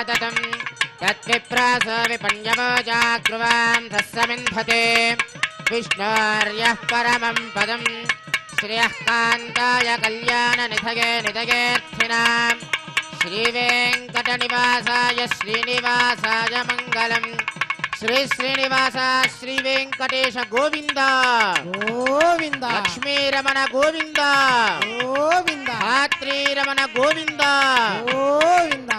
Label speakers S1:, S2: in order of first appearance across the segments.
S1: ततं तद्विप्रास विपण्यवोजाग्रुवां तस्समिन्धते विष्णोर्यः परमं पदं श्रियः कान्ताय कल्याणनिधये निधयेऽर्थिनां श्रीवेङ्कटनिवासाय श्रीनिवासाय मङ्गलम् श्री श्रीनिवास श्री वेंकटेश गोविंद
S2: गोविंद
S1: लक्ष्मी रमण गोविंद
S2: गोविंद
S1: धात्री रमण गोविंद
S2: गोविंद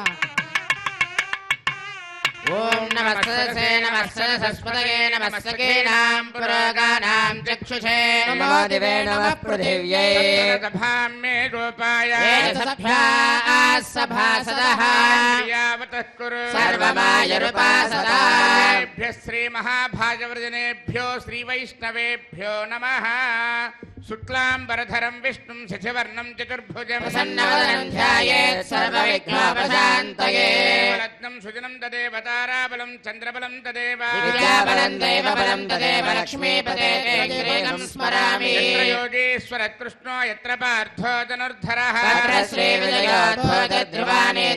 S1: ओम नमस्ते सरस्वतये नमस्ते नाम पुरोगानां चक्षुषे
S2: नमो दिवे नमः पृथिव्यै
S3: सभां मे गोपाय
S1: सभासदः
S3: यावतः कुरु
S1: सर्वमायरुपासदाभ्यः
S3: श्रीमहाभागवतजनेभ्यो श्रीवैष्णवेभ्यो नमः शुक्लाम्बरधरं विष्णुं शशिवर्णं चतुर्भुजं
S1: प्रसन्नवदनं ध्यायेत् सर्वविघ्नोपशान्तये
S3: रत्नं सुजनं तदेव ताराबलं चन्द्रबलं तदेव
S1: विद्याबलं दैवबलं तदेव लक्ष्मीपते श्रीं स्मरामि
S3: यत्र योगेश्वर कृष्णो यत्र पार्थो धनुर्धरः
S1: तत्र श्रीविजयोद्भूतध्रुवानि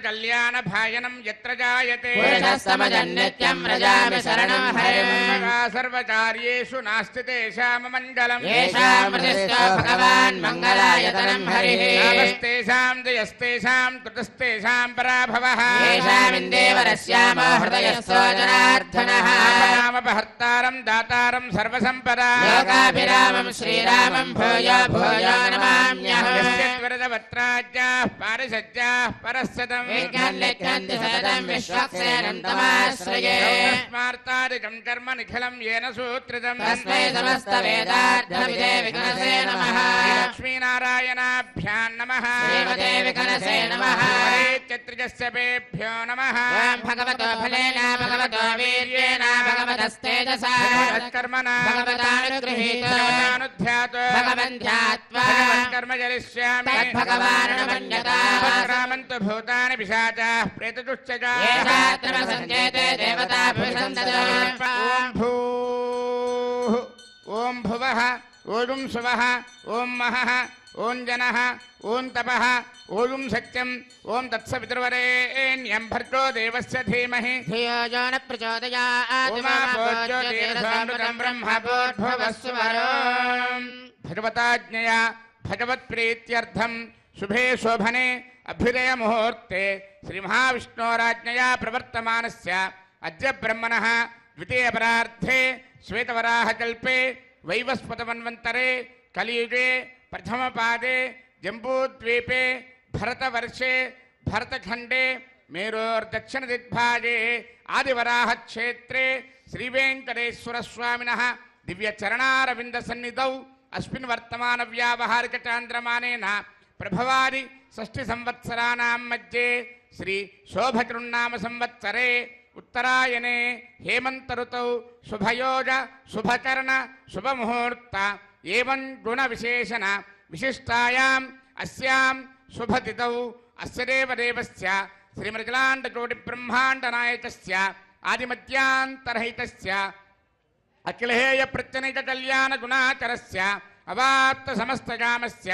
S3: कल्याणभाजनं यत्र जायते
S1: पुरुषस्तमजन्नित्यं व्रजामि शरणं हरिं
S3: सर्वकार्येषु नास्ति तेषाममङ्गलम्
S1: येषामृतिस्थो भगवान् मङ्गलायतनं हरिः
S3: नामस्तेषां जयस्तेषां कृतस्तेषां पराभवः
S1: येषामिन्देवरस्यामो हृदयस्थो जनार्दनः
S3: नामपहर्तारं दातारं सर्वसम्पदा
S1: लोकाभिरामं श्रीरामं भूयो भूयो नमाम्यहम्
S3: पारिषज्याः परस्सदं
S1: विज्ञान्यज्ञन्ति सततं विश्वक्सेनं तमाश्रये
S3: स्मार्तादिकं कर्म निखिलं येन सूत्रितं
S1: तस्मै समस्तवेदार्थविदे विघ्नसे नमः
S3: लक्ष्मीनारायणाभ्यां नमः
S1: श्रीमते विघ्नसे नमः
S3: चत्रिजस्यपेभ्यो नमः
S1: भगवतो फलेन भगवतो वीर्येण भगवतस्तेजसा
S3: कर्मणा
S1: भगवतानुगृहीतो भगवन् ध्यात्वा
S3: कर्म जरिष्यामि
S1: तद्भगवानुमन्यता
S3: रामन्तु भूतानि पिशाचाः प्रेतदुश्चजा
S1: येषात्र सञ्चेते देवताभिसन्दतो
S3: ॐ भूः ॐ भुवः ॐ सुवः ॐ महः ॐ जनः ॐ तपः ॐ सत्यम् ॐ तत्सवितुर्वरेण्यं भर्गो देवस्य धीमहि
S1: धियो यो न प्रचोदयात्
S3: उमाभोज्योतिरसामृतं ब्रह्मभूर्भुवस्सुवरो भगवताज्ञया भगवत्प्रीत्यर्थं शुभे शोभने अभ्युदय मुहूर्ते श्रीमहाविष्णोराज्ञया प्रवर्तमानस्य अद्य ब्रह्मणः द्वितीयपरार्धे श्वेतवराहकल्पे वैवस्वतमन्वन्तरे कलियुगे प्रथमपादे जम्बूद्वीपे भरतवर्षे भरतखण्डे मेरोर्दक्षिणदिग्भागे आदिवराहक्षेत्रे श्रीवेङ्कटेश्वरस्वामिनः दिव्यचरणारविन्दसन्निधौ अस्मिन् वर्तमानव्यावहारिकचान्द्रमानेन प्रभवादि षष्ठिसंवत्सराणां मध्ये श्री शोभकृन्नाम संवत्सरे उत्तरायणे हेमन्तऋतौ शुभयोग शुभकर्ण शुभमुहूर्त एवं गुणविशेषण विशिष्टायाम् अस्यां शुभतिथौ अस्य देवदेवस्य श्रीमृगलाण्डकोटिब्रह्माण्डनायकस्य आदिमध्यान्तरहितस्य अखिलहेय प्रत्यनिककल्याणगुणाचरस्य अवाप्तसमस्तकामस्य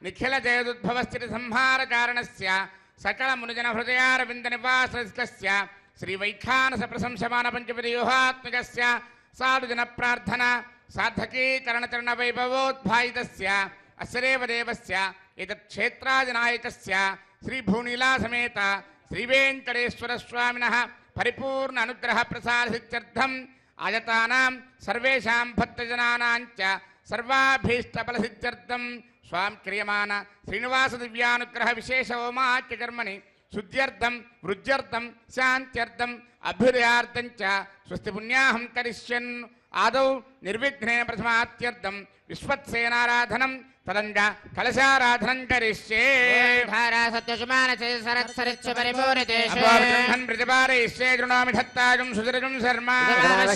S3: निखिलजयदुद्भवस्थितिसंहारकारणस्य सकलमुनिजनहृदयारविन्दनिवासस्य श्रीवैखानसप्रशंसमानपञ्चपदव्यूहात्मकस्य साधुजनप्रार्थना साधकीकरणचरणवैभवोद्भायितस्य अस्य देवदेवस्य एतत्क्षेत्रादिनायकस्य श्रीभूनीलासमेत श्रीवेङ्कटेश्वरस्वामिनः परिपूर्ण अनुग्रहप्रसादसिद्ध्यर्थम् आयतानां सर्वेषां भक्तजनानां च सर्वाभीष्टफलसिद्ध्यर्थं स्वां क्रियमाण श्रीनिवासदिव्यानुग्रह विशेष होमाख्यकर्मणि शुद्ध्यर्थं वृद्ध्यर्थं शान्त्यर्थम् अभ्युदयार्थं च स्वस्ति पुण्याहं करिष्यन् आदौ निर्विघ्नेन प्रथमात्यर्थं विश्वत्सेनाराधनं तदंगा कलशाराधनं करिष्ये
S1: धारा सत्यशुमानसे सरत्सरिच्छ परिपूरितेषु
S3: अपोर्गन्धन् प्रतिपादयिष्ये गृणोमि धत्ताजुं सुदृजुं शर्मा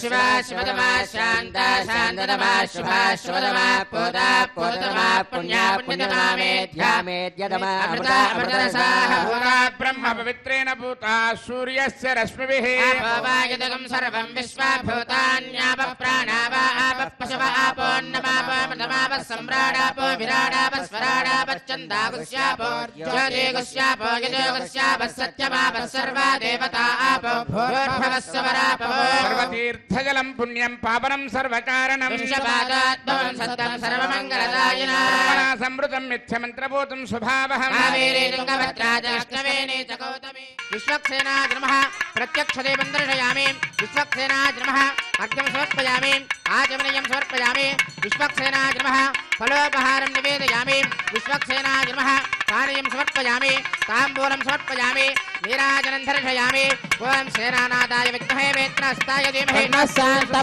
S1: शिवा शिवतमा शान्ता शान्ततमा शुभा शुभतमा पोता पोततमा पुण्या पुण्यतमा मेध्या मेध्यतमा अमृता अमृतरसाः
S3: भूता ब्रह्म पवित्रेण भूता सूर्यस्य रश्मिभिः
S1: आपोवायुधकं सर्वं विश्वभूतान्यापः प्राणावा आपः पशव आपोऽन्नमापः प्रथमापः सम्राडापो विराडापः स्वराडापश्चन्दागुस्यापो ज्योतिगुस्यापो यजोगुस्यापः सत्यमापः सर्वा देवता आपो भूर्भुवः स्वरापो
S3: सर्वतीर्थजलं पुण्यं पावनं सर्वकारणं
S1: विश्वपादात्मं सत्तं सर्वमङ्गलदायिना
S3: ब्रह्मणा संवृतं मिथ्यमन्त्रभूतं स्वभावहम्
S1: कावेरी तुङ्गभद्राजष्टवेणी च गौतमी विश्वक्सेनाय नमः प्रत्यक्षदेवं दर्शयामि विश्वक्सेनाय नमः अर्घ्यं समर्पयामि आचमनीयं समर्पयामि विश्वक्सेनाय नमः फलोपहारं निवेदयामि विश्वक्सेनाय नमः पानीयं समर्पयामि ताम्बूलं समर्पयामि नीराजनं दर्शयामि ओं सेनानादाय विद्महे वेत्रहस्ताय धीमहि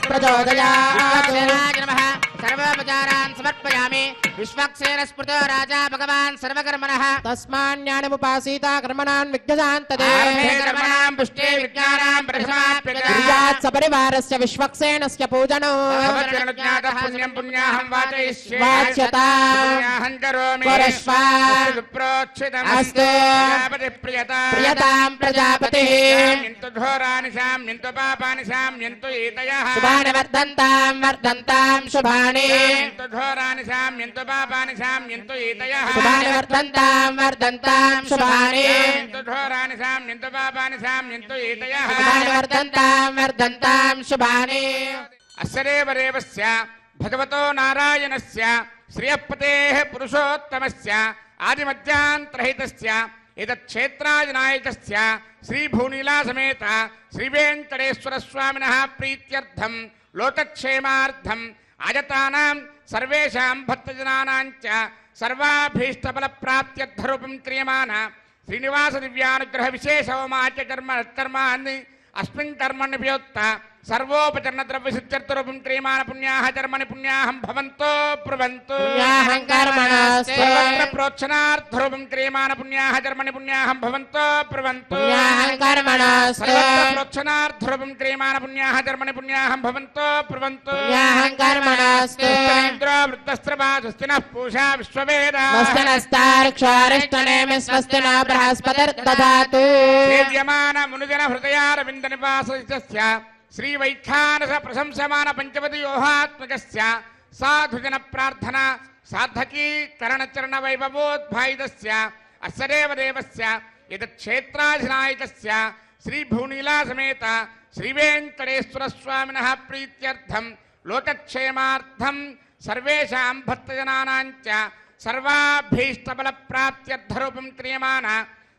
S2: प्रचोदयात्
S1: विश्वक्सेनाय नमः सर्वोपचारान् समर्पयामि विश्वक्सेन स्मृतो राजा भगवान् सर्वकर्मणः
S2: तस्मान्यानमुपासीता कर्मणान् विघ्नशान्तते
S3: कर्मणां पुष्टे विज्ञानां प्रथमाप्यता
S2: क्रियात् सपरिवारस्य विश्वक्सेनस्य पूजनो
S3: भवत्यनुज्ञातः पुण्यं पुण्याहं वाचयिष्ये
S2: वाच्यता
S3: पुण्याहं करोमि
S2: परश्वा
S3: विप्रोक्षितम्
S2: अस्तु
S3: प्रियता
S2: प्रियतां प्रजापतिः
S3: शाम्यन्तु घोराणि शाम्यन्तु पापानि शाम्यन्तु एतयः
S2: शुभानि वर्धन्तां शुभानि
S3: शाम्यन्तु घोराणि शाम्यन्तु पापानि शाम्यन्तु एतयः
S2: शुभानि वर्धन्तां शुभानि
S3: शाम्यन्तु घोराणि शाम्यन्तु पापानि शाम्यन्तु एतयः
S2: शुभानि वर्धन्तां शुभानि
S3: अस्य देवदेवस्य भगवतो नारायणस्य श्रियःपतेः पुरुषोत्तमस्य आदिमध्यान्तरहितस्य एतच्छेत्राजनायकस्य श्रीभूनीलासमेत श्रीवेङ्कटेश्वरस्वामिनः प्रीत्यर्थं लोकक्षेमार्थम् आयतानां सर्वेषां भक्तजनानां च सर्वाभीष्टफलप्राप्त्यर्थरूपं क्रियमाण श्रीनिवासदिव्यानुग्रहविशेषहोमाच्यकर्माणि अस्मिन् कर्मण्यपयोक्त सर्वोपचरणद्रव्यसिद्ध्यर्थरूपं क्रियमाण पुण्याः कर्मणि पुण्याहं भवन्तो ब्रुवन्तु
S2: पुण्याहं कर्मणस्तु
S3: सर्वत्र प्रोक्षणार्थरूपं क्रियमाण पुण्याः कर्मणि पुण्याहं भवन्तो ब्रुवन्तु
S2: पुण्याहं कर्मणस्तु
S3: सर्वत्र प्रोक्षणार्थरूपं क्रियमाण पुण्याः कर्मणि पुण्याहं भवन्तो ब्रुवन्तु
S2: पुण्याहं कर्मणस्तु
S3: इन्द्रो वृत्तस्त्रवा स्वस्तिनः पूषा विश्ववेदाः
S2: स्वस्तिनस्तार्क्ष्वारिष्टनेमि स्वस्ति न बृहस्पतिर्दधातु
S3: सेव्यमान मुनिजन हृदयारविन्द निवासस्य श्रीवैखानस प्रशंसमान पंचवदयोहात्मकस्य साधुजन प्रार्थना साधकी करणचरण वैभवोद्भायितस्य अस्य देवदेवस्य एतच्छेत्राधिनायकस्य श्रीभूनीलासमेत श्रीवेङ्कटेश्वरस्वामिनः प्रीत्यर्थं लोकक्षेमार्थं सर्वेषां भक्तजनानां च सर्वाभीष्टफलप्राप्त्यर्थरूपं क्रियमाण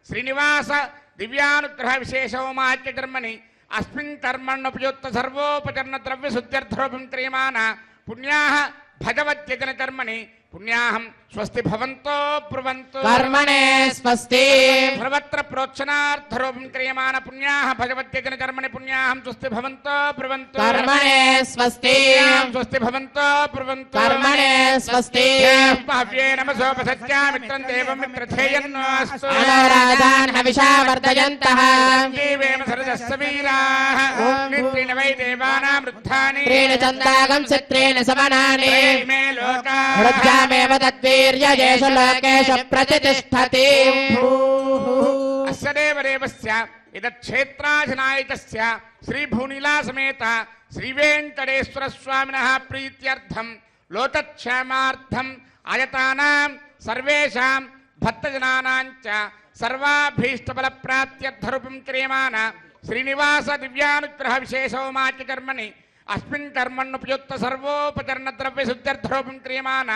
S3: श्रीनिवास दिव्यानुग्रहविशेषहोमाच्यकर्मणि अस्मिन् कर्मण्युपयुक्त सर्वोपचरणद्रव्यशुद्ध्यर्थरूपं क्रियमाण पुण्याः भगवद्यजनकर्मणि पुण्याहं स्वस्ति भवन्तो ब्रुवन्तु
S2: कर्मणे स्वस्ति
S3: सर्वत्र प्रोक्षणार्थरूपं क्रियमाण पुण्याः भगवद्यजनकर्मणि पुण्याहं स्वस्ति भवन्तो ब्रुवन्तु
S2: कर्मणे स्वस्ति
S3: स्वस्ति भवन्तो ब्रुवन्तु
S2: कर्मणे स्वस्ति
S3: भाव्ये नमसोपसत्या मित्रं देवं मित्रथेयन्नोऽस्तु
S2: मनोराधान् हविषा वर्धयन्तः
S3: देवेम सरदस्य वीराः नित्रेण वै देवानां वृद्धानि
S2: त्रीणि चन्दागं चित्रेण समनानि
S3: मे लोकाः
S2: हृद्यामेव तद्वीर्यजेषु लोकेषु प्रतिष्ठति
S3: अस्य देवदेवस्य एतच्छेत्राधिनायकस्य श्रीभूनीलासमेत श्रीवेङ्कटेश्वरस्वामिनः प्रीत्यर्थं लोकक्षेमार्थम् आयतानां सर्वेषां भक्तजनानां च सर्वाभीष्टफलप्राप्त्यर्थरूपं क्रियमाण श्रीनिवास दिव्यानुग्रहविशेषहोमाच्यकर्मणि अस्मिन् कर्मण्युपयुक्त सर्वोपचरणद्रव्यशुद्ध्यर्थरूपं क्रियमाण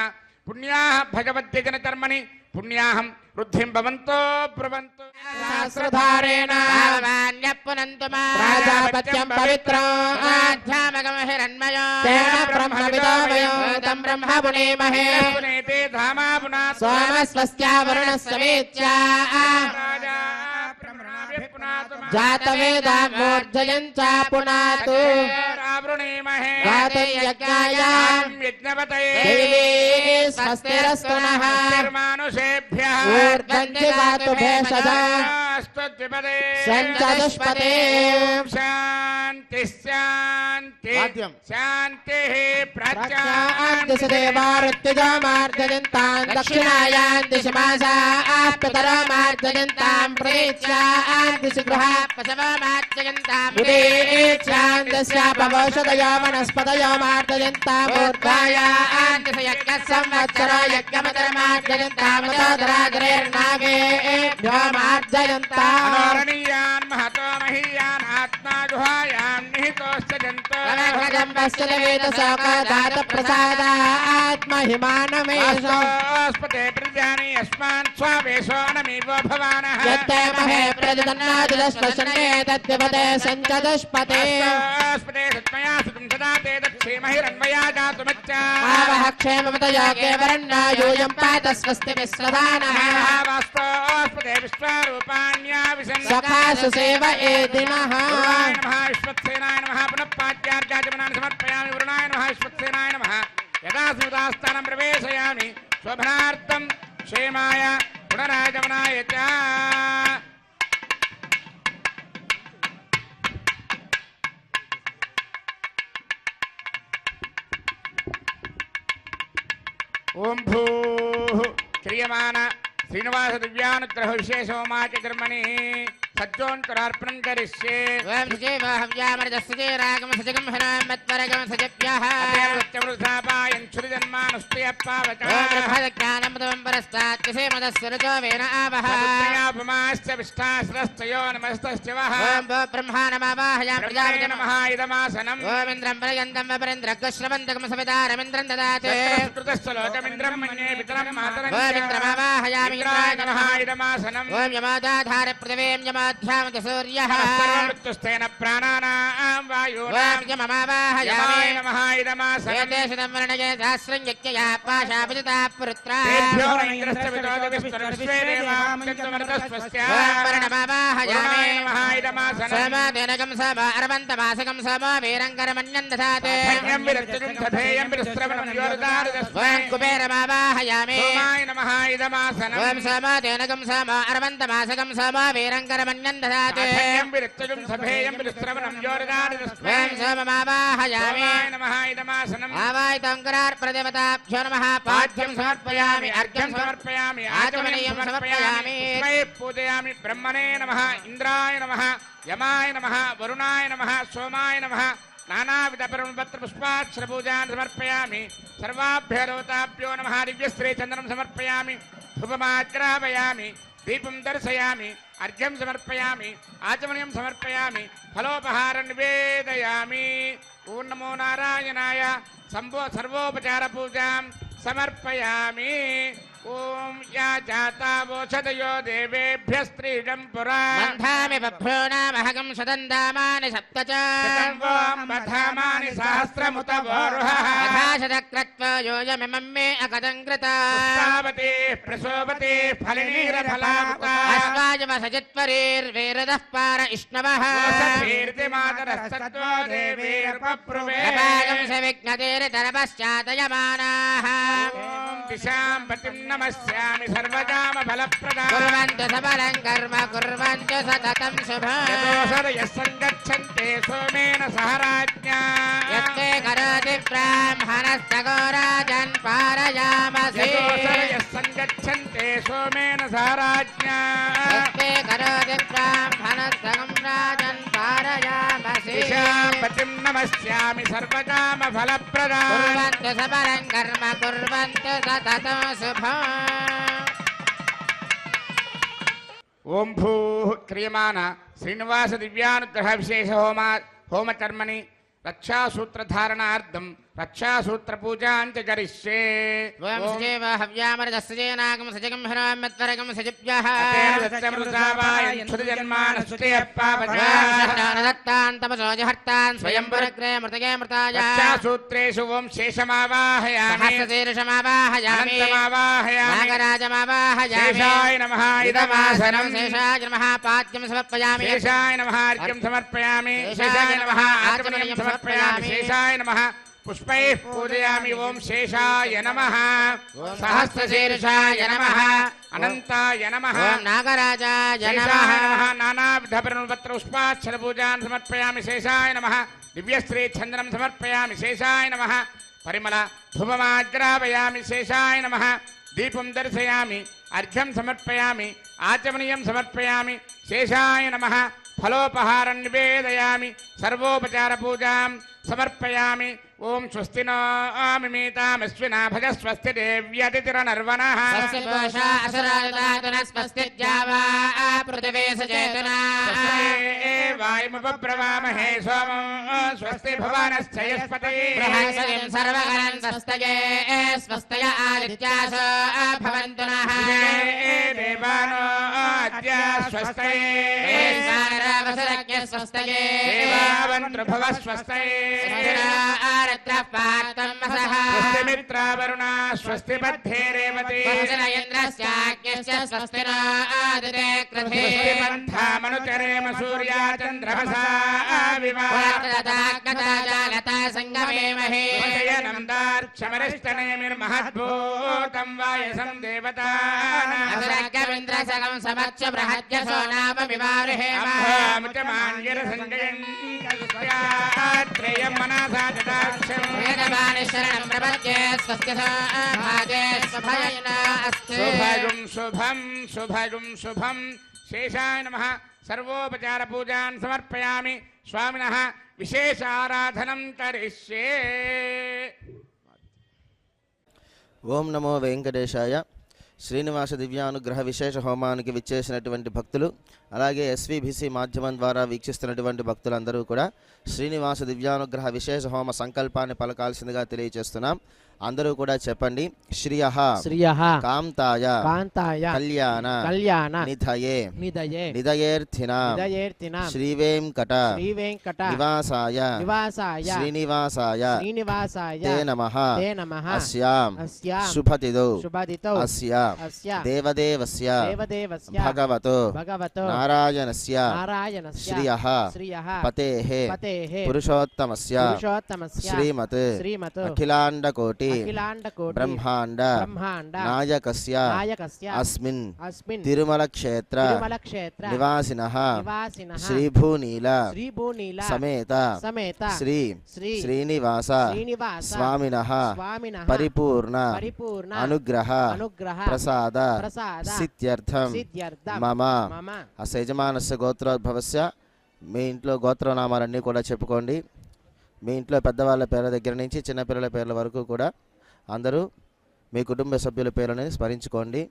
S3: पुण्याः भगवद्यजनकर्मणि पुण्याहं वृद्धिं भवन्तो ब्रुवन्तु
S2: सहस्रधारेण
S1: भगवान्यः
S2: प्राजापत्यं पवित्रं
S1: आध्यात्मकं हिरण्मयो
S2: तेन ब्रह्मविदो तं ब्रह्म पुनेमहे
S3: पुनेते धामा पुनात्
S2: सोमस्वस्या वरुणस्समेत्या
S3: राजा ब्रह्मणाभिः पुनातु
S2: जातवेदा मूर्धयं च पुनातु
S3: रावृणीमहे
S2: गातयज्ञाय
S3: यज्ञपतये
S2: देवी स्वस्तिरस्तु नः
S3: निर्मानुषेभ्यः
S2: ऊर्ध्वं दिवातु भेषजा
S3: स्तुतिपदे
S2: सञ्चतुष्पदे
S3: शान्ति शान्ति
S2: वाद्यं।
S3: शान्तिः
S2: प्रत्यादिश देवारुत्यजामार्जयन्तां दक्षिणायां दिशमासाप्ततरमार्जयन्तां प्रतीच्यादिश गृहापशवमार्जयन्तां उदीच्यान्दस्यापवौषधयो वनस्पतयो मार्जयन्तां ऊर्ध्वायां दिश यज्ञसंवत्सरो यज्ञमतरमार्जयन्तां मदोदराग्रेर्नागेभ्यो मार्जयन्ताम्
S3: अनोरणीयान् महतो महीयान् आत्मा गुहायां निहितोऽश्च जन्तु
S2: प्रसादात्महिमानमेस्पते
S3: प्रजानि यस्मान् स्वावेशोऽनमीवो भवानः
S2: यत्ते महे प्रजदन्नादिदस्पशने तद्विपदे सञ्चदुष्पते
S3: स्पते सत्मया सुतं सदा ते दक्षेमहिरन्वया जातुमच्चा
S2: आवः क्षेमवतया केवरण्या यूयं पात स्वस्ति विश्वदानः
S3: वास्तोस्पते विश्वारूपाण्या विशन्
S2: सखासु सेव एदिनः
S3: वरुणाय नमः विश्वक्सेनाय नमः पुनः पाद्यार्घ्याचमनानि समर्पयामि वरुणाय नमः विश्वक्सेनाय नमः यदा स्मृतास्थानं प्रवेशयामि शोभनार्थं क्षेमाय पुनरागमनाय च ओम भूः क्रियमाण श्रीनिवास दिव्यानुग्रह विशेष होमाच कर्मणि सज्जोन्तरार्पणं करिष्ये
S1: वयं सुजेव हव्यामरजस्सुजे रागम सजगं हरामत्वरगम सजप्यः
S3: सत्यमृथापायन् क्षुरिजन्मानुष्टयप्पावचः
S1: ओम ब्रह्मज्ञानमृतं परस्तात् मदस्सुरजो वेन आवः
S3: पुत्र्यापमाश्च विष्टाश्रस्तयो नमस्तश्च वः
S1: ओम ब्रह्मा नमावाहयामि
S3: ब्रह्मणे
S1: प्रजापतिं
S3: नमः इदमासनम्
S1: ओम इन्द्रं पर्यन्तं वपरेन्द्रग्श्रवन्तकं सवितारमिन्द्रं ददाति
S3: कृतश्च लोकमिन्द्रं मन्ये पितरं मातरं
S1: ओम इन्द्रमावाहयामि
S3: इन्द्राय
S1: इन्द्राय
S3: नमः
S1: नमः
S3: इदमासनम्
S1: ओम यमादाधार पृथिवीं यमाध्यामत सूर्यः
S3: सर्वमृत्युस्तेन प्राणानां वायूनां
S1: ओम यममावाहयामि
S3: यमाय नमः इदमासनम्
S1: एतेषु वर्णये सहस्रं यज्ञया पाशापिता पुत्रा
S3: तेभ्यो न इन्द्रस्य विदोदविस्तरविश्वे देवामृतमृतस्वस्य
S1: ओम वर्णमावाहयामि
S3: वरुणाय नमः इदमासनम्
S1: सोमदेनकं सोम अरवन्तमासकं सोम वीरङ्करमन्यं दधाति
S3: धन्यं विरक्तजं सधेयं विरस्त्रवणं योरदारदस्मै
S1: ओम कुबेरमावाहयामि
S3: सोमाय नमः इदमासनम्
S1: ओम सोमदेनकं सोम अरवन्तमासकं सोम वीरङ्करमन्यं दधाति
S3: धन्यं विरक्तजं सधेयं विरस्त्रवणं योरदारदस्मै
S1: ओम सोममावाहयामि
S3: सोमाय नमः इदमासनम्
S1: आवाहितङ्करार्प्रदेवताभ्यो नमः पाद्यं समर्पयामि अर्घ्यं
S3: समर्पयामि
S1: आचमनीयं समर्पयामि
S3: तस्मै पूजयामि ब्रह्मणे नमः इंद्राय नमः यमाय नमः वरुणाय नमः सोमाय नमः नानाविधपरमपत्रपुष्पाक्षरपूजान् समर्पयामि सर्वाभ्यो देवताभ्यो नमः दिव्यश्रीचन्दनं समर्पयामि धूपमाग्रापयामि दीपं दर्शयामि अर्घ्यं समर्पयामि आचमनीयं समर्पयामि फलोपहारं निवेदयामि ओं नमो नारायणाय सर्वोपचारपूजां समर्पयामि ओं या जातावोषधयो देवेभ्यस्त्रीडं पुरा
S1: मन्धामि बभ्रूणामहगं सदन्दामानि सप्त च
S3: बधामानि सहस्रमुत वोरुहः
S1: यथाशतक्रत्वा योजमिमं मे अकदङ्कृता
S3: पुष्पावती प्रसोपती फलिनीरफलामुता
S1: अस्माजमसजित्वरीर्वेरदः पार इष्णवः
S3: कीर्तिमातरस्तत्त्वो देवीर्पप्रुवे
S1: अपागं सविघ्नतेरितरपश्चातयमानाः
S3: दिशां पतिं नमस्यामि सर्वकामफलप्रदां
S1: कुर्वन्तु सबलं कर्म कुर्वन्तु सततं शुभम्
S3: यतोऽसरयः सङ्गच्छन्ते सोमेन सह राज्ञा
S1: यत्ते करोति ब्राह्मणस्तगोराजन् पारयामसि
S3: यतोऽसरयः सङ्गच्छन्ते सोमेन सह राज्ञा
S1: यत्ते करोति ब्राह्मणस्तगं राजन् पारयामसि
S3: दिशां पतिं नमस्यामि सर्वकामफलप्रदां
S1: कुर्वन्तु सबलं कर्म कुर्वन्तु सततं शुभम्
S3: ओं भूः क्रियमाण श्रीनिवास दिव्यानुग्रह विशेष होमकर्मणि रक्षासूत्रधारणार्थं रक्षासूत्रपूजाञ्च करिष्ये
S1: वयं सजेव हव्यामरजस्सजेनागं सजगं हरामत्वरगं सजिभ्यः दत्तान् तपसोजहर्तान् स्वयं पुरग्रे मृतगे मृताय
S3: रक्षासूत्रेषु ओं शेषमावाहयामि
S1: सहस्रशीर्षमावाहयामि नागराजमावाहयामि
S3: शेषाय नमः इदमासनं
S1: शेषाय नमः पाद्यं समर्पयामि
S3: शेषाय नमः अर्घ्यं समर्पयामि शेषाय नमः आचमनीयं समर्पयामि शेषाय नमः पुष्पैः पूजयामि ओम शेषाय नमः
S1: सहस्रशीर्षाय नमः
S3: अनंताय नमः
S1: ओम नागराजाय
S3: शेषाय
S1: नमः
S3: नमः नानाविध परिमलपत्र पुष्पाक्षर पूजां समर्पयामि शेषाय नमः दिव्यश्री चंदनं समर्पयामि शेषाय नमः परिमल धूपमाग्रापयामि शेषाय नमः दीपं दर्शयामि अर्घ्यं समर्पयामि आचमनीयं समर्पयामि शेषाय नमः फलोपहारं निवेदयामि सर्वोपचार पूजां समर्पयामि ओम स्वस्ति नो मिमीतामश्विना भज स्वस्ति देव्यतिथिरनर्वणः
S1: स्वस्ति पूषा असुरायुधातुनः स्वस्ति द्यावा पृथिवी सचेतना
S3: वायुमुपब्रवामहे सोमं स्वस्ति भुवनश्चयस्पतिः
S1: बृहस्पतिं सर्वगणं स्वस्तये स्वस्तय आदित्यासो भवन्तु नः
S3: देवानो अद्य स्वस्तये
S1: वसुरज्ञ स्वस्तये
S3: देवावन्त्रभुवः स्वस्तये
S1: आरत्रः पार्थं वसः
S3: स्वस्ति मित्रावरुणा स्वस्ति मध्ये रेवती
S1: वरुण इन्द्रस्याज्ञस्य स्वस्ति नो आदिते कृधे
S3: स्वस्ति पन्थामनुचरेम सूर्या चन्द्रमसा
S1: गता जागता सङ्गमेमहे
S3: नन्दार्क्षमरिष्टनेमिर्महद्भूतं वायसं देवतानाम्
S1: असुरज्ञमिन्द्रसगं समच्च बृहद्यसो नाम विवारुहेम
S3: त्रयं मनसा जटाक्षम्
S1: वेदवाणी शरणं प्रपद्ये स्वस्य भागे स्वभयेन अस्ति
S3: शुभगुं शुभं शुभगुं शुभं शेषाय नमः सर्वोपचार पूजां समर्पयामि स्वामिनः विशेष आराधनं करिष्ये
S2: ఓం నమో వెంకటేశాయ. శ్రీనివాస దివ్యానుగ్రహ విశేష హోమానికి విచ్చేసినటువంటి భక్తులు, అలాగే ఎస్వీబీసీ మాధ్యమం ద్వారా వీక్షిస్తున్నటువంటి భక్తులందరూ కూడా శ్రీనివాస దివ్యానుగ్రహ విశేష హోమ సంకల్పాన్ని పలకాల్సిందిగా తెలియజేస్తున్నాం. అందరూ కూడా చెప్పండి. శ్రియః
S4: శ్రియః
S2: కాంతాయ
S4: కాంతాయ
S2: కళ్యాణ
S4: కళ్యాణ
S2: నిధయే
S4: నిదయే
S2: నిదయేర్థినాం
S4: నిదయేర్తినాం
S2: శ్రీవేంకట
S4: శ్రీవేంకట
S2: నివాసాయ
S4: నివాసాయ
S2: శ్రీనివాసాయ
S4: శ్రీనివాసాయ
S2: తే నమః
S4: తే నమః
S2: అస్యాం
S4: అస్యాం
S2: శుభతిథౌ
S4: శుభదితౌ
S2: అస్య
S4: అస్య
S2: దేవదేవస్య
S4: దేవదేవస్య
S2: భగవతో
S4: భగవతో
S2: నారాయణస్య
S4: నారాయణస్య
S2: శ్రియః
S4: శ్రియః
S2: పతేః
S4: పతేః
S2: పురుషోత్తమస్య
S4: పురుషోత్తమస్య
S2: శ్రీమత్
S4: శ్రీమత్
S2: అఖిలాండకోటి
S4: అఖిలాండకోటి
S2: బ్రహ్మాండ
S4: బ్రహ్మాండ
S2: నాయకస్య
S4: నాయకస్య
S2: అస్మిన్
S4: అస్మిన్
S2: తిరుమల క్షేత్ర
S4: తిరుమల క్షేత్ర
S2: నివాసినః
S4: నివాసినః
S2: శ్రీభూనీల
S4: శ్రీభూనీల
S2: సమేత
S4: సమేత
S2: శ్రీ
S4: శ్రీ
S2: శ్రీనివాస
S4: శ్రీనివాస
S2: స్వామినః
S4: స్వామినః
S2: పరిపూర్ణ
S4: పరిపూర్ణ
S2: అనుగ్రహ
S4: అనుగ్రహ
S2: ప్రసాద
S4: ప్రసాద
S2: సిద్ధ్యర్థం
S4: సిద్ధ్యర్థం
S2: మమ
S4: మమ
S2: యజమానస్య గోత్రోద్భవస్య. మీ ఇంట్లో గోత్రనామాలన్నీ కూడా చెప్పుకోండి. మీ ఇంట్లో పెద్దవాళ్ళ పేర్ల దగ్గర నుంచి చిన్నపిల్లల పేర్ల వరకు కూడా అందరూ మీ కుటుంబ సభ్యుల పేర్లని స్మరించుకోండి.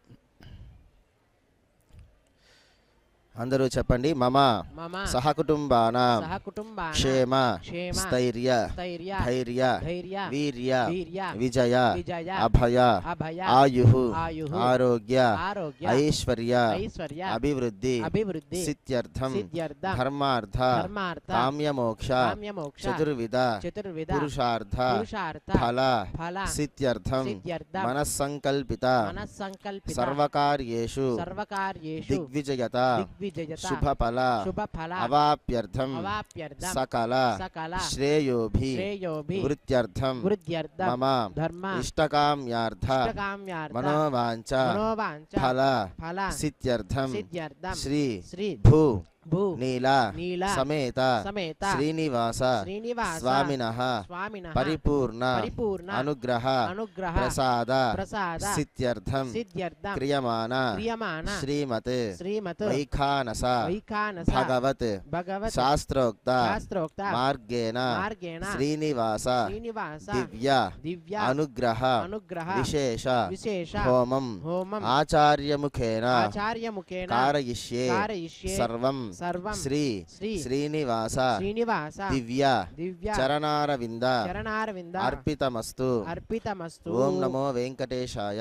S2: అందరూ చెప్పండి. మమ
S4: మమ
S2: సహకుటుంబానాం
S4: సహకుటుంబానాం
S2: క్షేమ
S4: క్షేమ
S2: స్థైర్య
S4: స్థైర్య
S2: ధైర్య
S4: ధైర్య
S2: వీర్య
S4: వీర్య
S2: విజయ
S4: విజయ
S2: అభయ
S4: అభయ
S2: ఆయుః
S4: ఆయుః
S2: ఆరోగ్య
S4: ఆరోగ్య
S2: ఐశ్వర్య
S4: ఐశ్వర్య
S2: అభివృద్ధి
S4: అభివృద్ధి
S2: సిద్ధ్యర్థం
S4: సిద్ధ్యర్థం
S2: ధర్మార్థ
S4: ధర్మార్థ
S2: కామ్యమోక్ష
S4: కామ్యమోక్ష
S2: చతుర్విధ
S4: చతుర్విధ
S2: పురుషార్థ
S4: పురుషార్థ
S2: ఫల
S4: ఫల
S2: సిద్ధ్యర్థం
S4: సిద్ధ్యర్థం
S2: మనస్సంకల్పిత
S4: మనస్సంకల్పిత
S2: సర్వకార్యేషు
S4: సర్వకార్యేషు
S2: దిగ్విజయత
S4: దిగ్విజయత
S2: శుభఫల
S4: శుభఫల
S2: అవాప్యర్థం
S4: అవాప్యర్థం
S2: సకల
S4: సకల
S2: శ్రేయోభి
S4: శ్రేయోభి
S2: వృత్యర్థం
S4: వృద్ధ్యర్థం
S2: మమ
S4: ధర్మ
S2: ఇష్టకామ్యార్థ
S4: ఇష్టకామ్యార్థ
S2: మనోవాంఛ
S4: మనోవాంఛ
S2: ఫల
S4: ఫల
S2: సిద్ధ్యర్థం
S4: సిద్ధ్యర్థం
S2: శ్రీ
S4: శ్రీ
S2: భూ
S4: భూ
S2: నీల
S4: నీల
S2: సమేత
S4: సమేత
S2: శ్రీనివాస
S4: శ్రీనివాస
S2: స్వామినః
S4: స్వామినః
S2: పరిపూర్ణ
S4: పరిపూర్ణ
S2: అనుగ్రహ
S4: అనుగ్రహ
S2: ప్రసాద
S4: ప్రసాద
S2: సిద్ధ్యర్థం
S4: సిద్ధ్యర్థం
S2: క్రియమాణ
S4: క్రియమాణ
S2: శ్రీమత్
S4: శ్రీమత్
S2: వైఖానస
S4: వైఖానస
S2: భగవత్
S4: భగవత్
S2: శాస్త్రోక్త
S4: శాస్త్రోక్త
S2: మార్గేణ
S4: మార్గేణ
S2: శ్రీనివాస
S4: శ్రీనివాస
S2: దివ్య
S4: దివ్య
S2: అనుగ్రహ
S4: అనుగ్రహ
S2: విశేష
S4: విశేష
S2: హోమం
S4: హోమం
S2: ఆచార్యముఖేన
S4: ఆచార్యముఖేన
S2: కారయిష్యే
S4: కారయిష్యే
S2: సర్వం
S4: సర్వం
S2: శ్రీ
S4: శ్రీ
S2: శ్రీనివాస
S4: శ్రీనివాస
S2: దివ్య
S4: దివ్య
S2: చరణారవింద
S4: చరణారవింద
S2: అర్పితమస్తు.
S4: అర్పితమస్తు.
S2: ఓం నమో వెంకటేశాయ.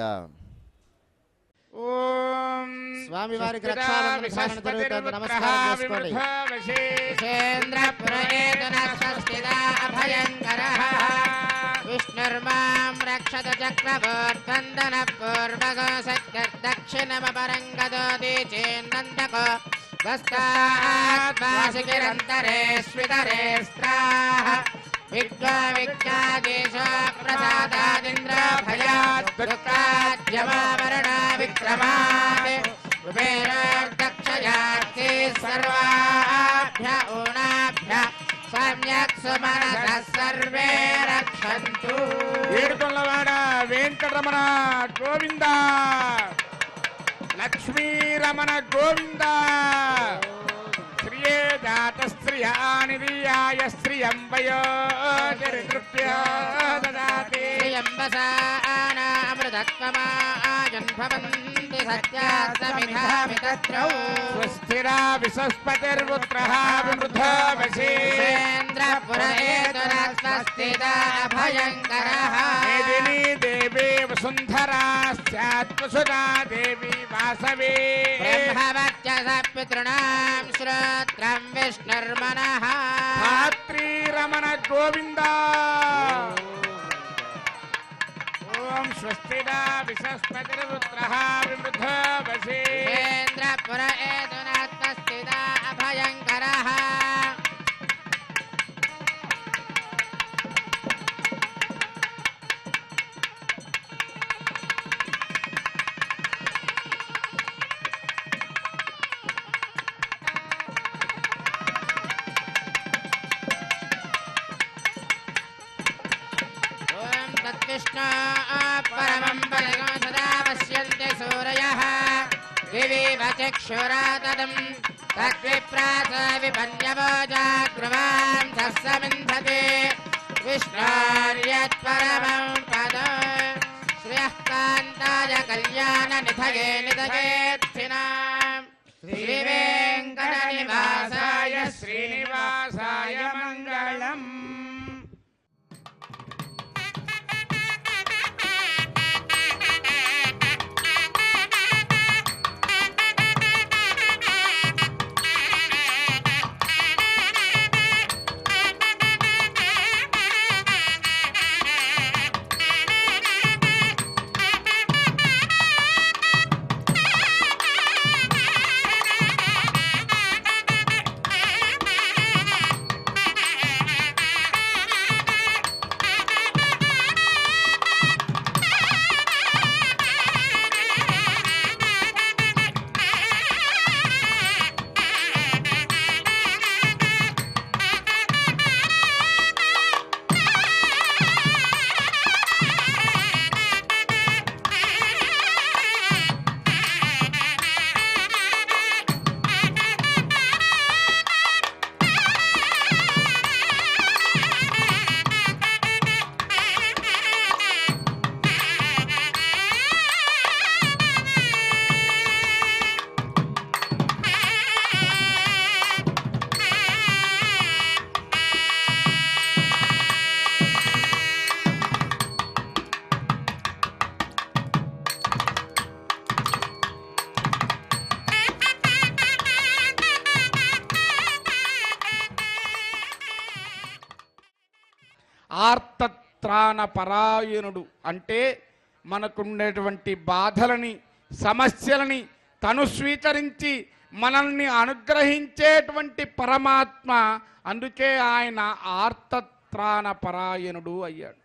S3: ఓం
S1: స్వామివారికి రక్షాబంధన ధారణ జరుగుతోంది. నమస్కారం చేసుకోండి. విషేంద్రపురేతన స్వస్తిదా అభయంకరః విష్ణుర్మాం రక్షత చక్రవర్తందన పూర్వగో సత్యదక్షిణమపరంగదోది చేన్నందకో గస్తాద్వాసికిరంతరే స్వితరే స్త్రాః విద్వావిజ్ఞాదేశ ప్రసాదాదింద్ర భయాత్ దుఃఖాద్యమావరణ విక్రమాత్ కుబేరార్దక్షయార్తే సర్వాభ్య ఊనాభ్య సమ్యక్ సుమనస సర్వే రక్షంతు.
S3: ఏడుకొండలవాడ వెంకటరమణ గోవింద, లక్ష్మీరమణ గోవింద. శ్రియే జాత శ్రియానిధియాయ శ్రియం వయోజృప్య దదాతి.
S1: శ్రియంబసానామృతత్వమాజన్భవంతి సత్యాస్తమిధామితత్రౌ.
S3: స్వస్తిరా విసస్పతిర్పుత్రః విమృధో
S1: వశేంద్రపుర ఏతురస్వస్తిదా అభయంకరః.
S3: మేదినీ దేవీ వసుంధరా స్యాత్వసుదా దేవీ వాసవే.
S1: బ్రహ్మవత్యస పితॄణాం శ్రోత్రం విష్ణుర్మనః.
S3: ధాత్రీరమణ గోవింద. ఓం స్వస్తిదా విసస్పతిర్పుత్రః విమృధో
S1: వశేంద్రపుర ఏతురస్వస్తిదా అభయంకరః. तद्विष्णु परमं पदं सदा पश्यन्ति सूरयः दिवीव चक्षुरातदं तद्विप्रास विपन्यवो जाग्रवां सस्समिन्धते विष्णोर्यत्परमं पदं श्रियः कान्ताय कल्याणनिधये निधयेत्थिनां श्रीवेङ्कटनिवासाय
S3: శ్రీనివాసాయ మంగళం. ఆర్తత్రాణ పరాయణుడు అంటే మనకుండేటువంటి బాధలని సమస్యలని తను స్వీకరించి మనల్ని అనుగ్రహించేటువంటి పరమాత్మ. అందుకే ఆయన ఆర్తత్రాణ పరాయణుడు అయ్యాడు.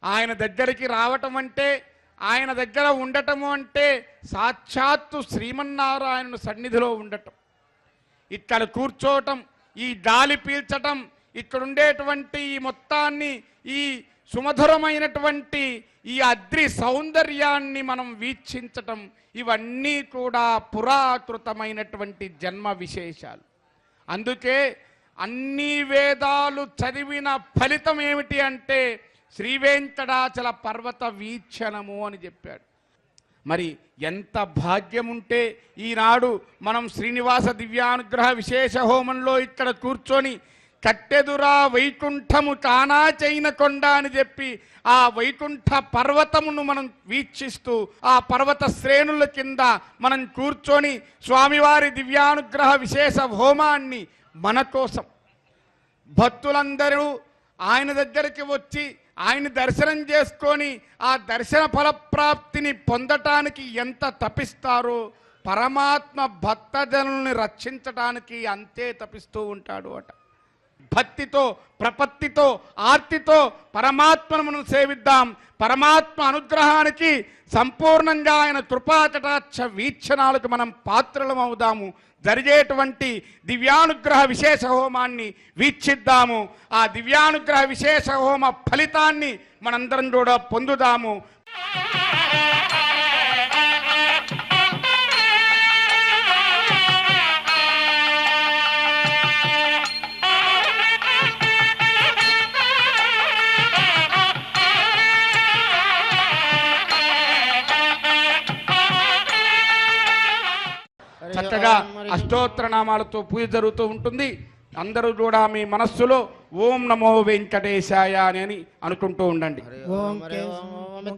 S3: ఆయన దగ్గరికి రావటం అంటే, ఆయన దగ్గర ఉండటము అంటే సాక్షాత్తు శ్రీమన్నారాయణుని సన్నిధిలో ఉండటం, ఇక్కడ కూర్చోవటం, ఈ గాలి పీల్చటం, ఇక్కడ ఉండేటువంటి ఈ మొత్తాన్ని, ఈ సుమధురమైనటువంటి ఈ అద్రి సౌందర్యాన్ని మనం వీక్షించటం, ఇవన్నీ కూడా పురాకృతమైనటువంటి జన్మ విశేషాలు. అందుకే అన్ని వేదాలు చదివిన ఫలితం ఏమిటి అంటే శ్రీవేంకటాచల పర్వత వీక్షణము అని చెప్పాడు. మరి ఎంత భాగ్యం ఉంటే ఈనాడు మనం శ్రీనివాస దివ్యానుగ్రహ విశేష హోమంలో ఇక్కడ కూర్చొని కట్టెదురా వైకుంఠము కానా చైన కొండ అని చెప్పి ఆ వైకుంఠ పర్వతమును మనం వీక్షిస్తూ ఆ పర్వత శ్రేణుల కింద మనం కూర్చొని స్వామివారి దివ్యానుగ్రహ విశేష హోమాన్ని మన కోసం భక్తులందరూ ఆయన దగ్గరికి వచ్చి ఆయన దర్శనం చేసుకొని ఆ దర్శన ఫలప్రాప్తిని పొందటానికి ఎంత తపిస్తారో పరమాత్మ భక్తజనుల్ని రక్షించటానికి అంతే తపిస్తూ ఉంటాడు అట. భక్తితో, ప్రపత్తితో, ఆర్తితో పరమాత్మను మనం సేవిద్దాం. పరమాత్మ అనుగ్రహానికి సంపూర్ణంగా ఆయన కృపాకటాక్ష వీక్షణాలకు మనం పాత్రలం అవుదాము. జరిగేటువంటి దివ్యానుగ్రహ విశేష హోమాన్ని వీక్షిద్దాము. ఆ దివ్యానుగ్రహ విశేష హోమ ఫలితాన్ని మనందరం కూడా పొందుదాము. చక్కగా అష్టోత్తర నామాలతో పూజ జరుగుతూ ఉంటుంది. అందరూ కూడా మీ మనస్సులో ఓం నమో వెంకటేశాయ అని అనుకుంటూ ఉండండి.
S4: ఓం